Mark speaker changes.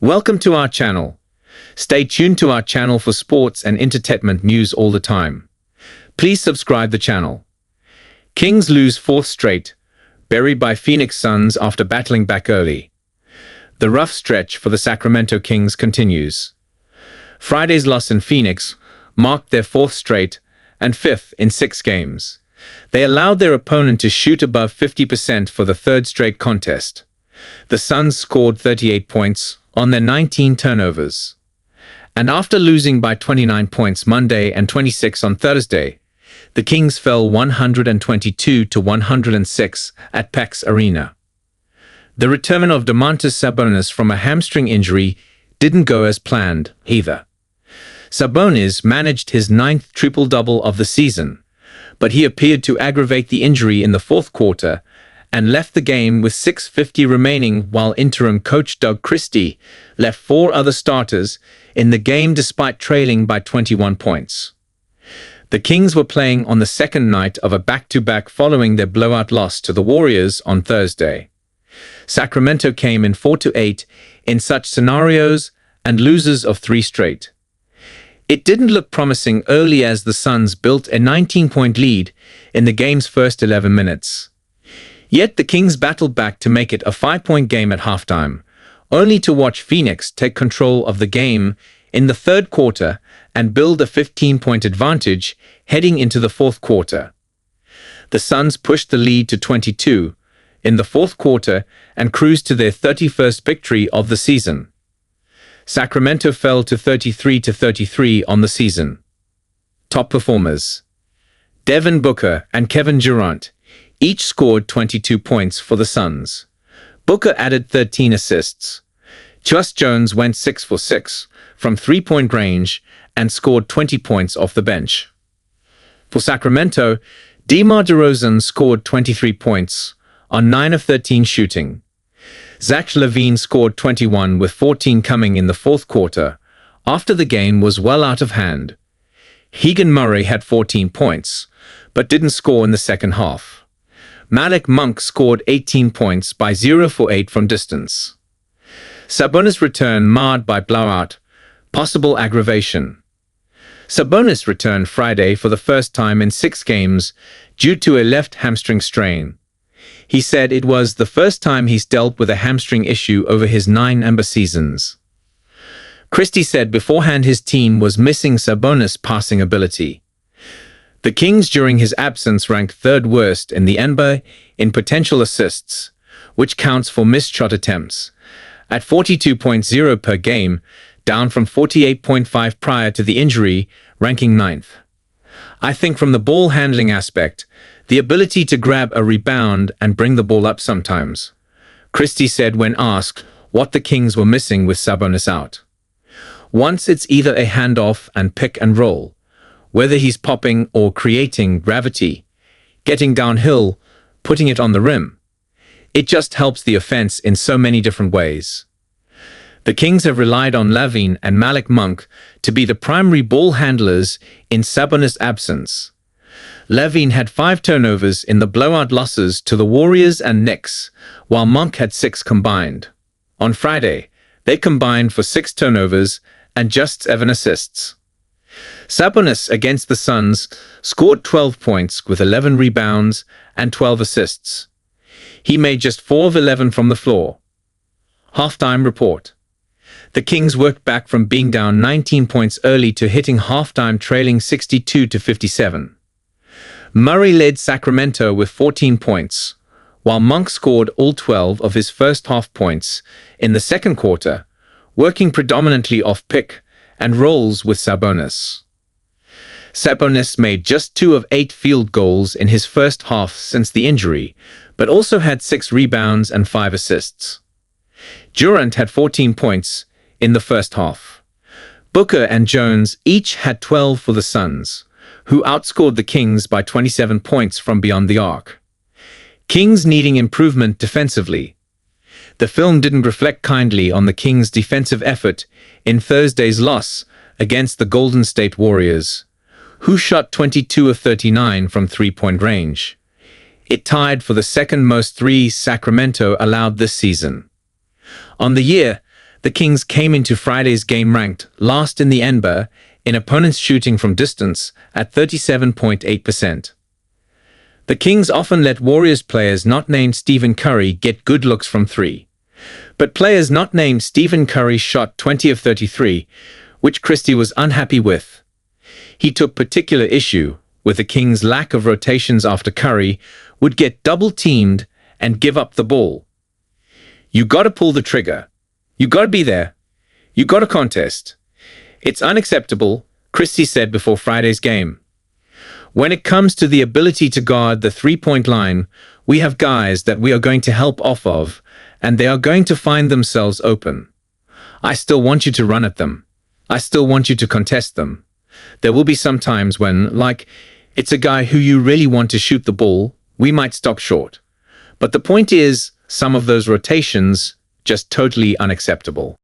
Speaker 1: Welcome to our channel. Stay tuned to our channel for sports and entertainment news all the time. Please subscribe the channel. Kings lose fourth straight, buried by Phoenix Suns after battling back early. The rough stretch for the Sacramento Kings continues. Friday's loss in Phoenix marked their fourth straight and fifth in 6 games. They allowed their opponent to shoot above 50% for the third straight contest. The Suns scored 38 points on their 19 turnovers. And after losing by 29 points Monday and 26 on Thursday, the Kings fell 122-106 at PHX Arena. The return of Domantas Sabonis from a hamstring injury didn't go as planned either. Sabonis managed his 9th triple-double of the season, but he appeared to aggravate the injury in the fourth quarter and left the game with 6:50 remaining, while interim coach Doug Christie left 4 other starters in the game despite trailing by 21 points. The Kings were playing on the second night of a back-to-back following their blowout loss to the Warriors on Thursday. Sacramento came in 4-8 in such scenarios and losers of 3 straight. It didn't look promising early as the Suns built a 19-point lead in the game's first 11 minutes. Yet the Kings battled back to make it a 5-point game at halftime, only to watch Phoenix take control of the game in the third quarter and build a 15-point advantage heading into the fourth quarter. The Suns pushed the lead to 22 in the fourth quarter and cruised to their 31st victory of the season. Sacramento fell to 33-33 on the season. Top performers: Devin Booker and Kevin Durant each scored 22 points for the Suns. Booker added 13 assists. Tyus Jones went 6 for 6 from 3-point range and scored 20 points off the bench. For Sacramento, DeMar DeRozan scored 23 points on 9 of 13 shooting. Zach LaVine scored 21 with 14 coming in the fourth quarter after the game was well out of hand. Keegan Murray had 14 points, but didn't score in the second half. Malik Monk scored 18 points by 0 for 8 from distance. Sabonis' return marred by blowout, possible aggravation. Sabonis returned Friday for the first time in 6 games due to a left hamstring strain. He said it was the first time he's dealt with a hamstring issue over his 9 Amber seasons. Christie said beforehand his team was missing Sabonis' passing ability. The Kings during his absence ranked 3rd worst in the NBA in potential assists, which counts for missed shot attempts, at 42.0 per game, down from 48.5 prior to the injury, ranking 9th. I think from the ball handling aspect, the ability to grab a rebound and bring the ball up sometimes, Christie said when asked what the Kings were missing with Sabonis out. Once it's either a handoff and pick and roll, whether he's popping or creating gravity, getting downhill, putting it on the rim. It just helps the offense in so many different ways. The Kings have relied on LaVine and Malik Monk to be the primary ball handlers in Sabonis' absence. LaVine had 5 turnovers in the blowout losses to the Warriors and Knicks, while Monk had 6 combined. On Friday, they combined for 6 turnovers and just 7 assists. Sabonis against the Suns scored 12 points with 11 rebounds and 12 assists. He made just 4 of 11 from the floor. Halftime report. The Kings worked back from being down 19 points early to hitting halftime trailing 62-57. Murray led Sacramento with 14 points, while Monk scored all 12 of his first half points in the second quarter, working predominantly off pick and rolls with Sabonis. Sabonis made just 2 of 8 field goals in his first half since the injury, but also had 6 rebounds and 5 assists. Durant had 14 points in the first half. Booker and Jones each had 12 for the Suns, who outscored the Kings by 27 points from beyond the arc. Kings needing improvement defensively. The film didn't reflect kindly on the Kings' defensive effort in Thursday's loss against the Golden State Warriors, who shot 22 of 39 from 3-point range. It tied for the second most threes Sacramento allowed this season. On the year, The Kings came into Friday's game ranked last in the NBA in opponents shooting from distance at 37.8%. The Kings often let Warriors players not named Stephen Curry get good looks from three. But players not named Stephen Curry shot 20 of 33, which Christie was unhappy with. He took particular issue with the Kings' lack of rotations after Curry would get double-teamed and give up the ball. You gotta pull the trigger. You gotta be there. You gotta contest. It's unacceptable, Christie said before Friday's game. When it comes to the ability to guard the three-point line, we have guys that we are going to help off of, and they are going to find themselves open. I still want you to run at them. I still want you to contest them. There will be some times when, like, it's a guy who you really want to shoot the ball, we might stop short. But the point is, some of those rotations, just totally unacceptable.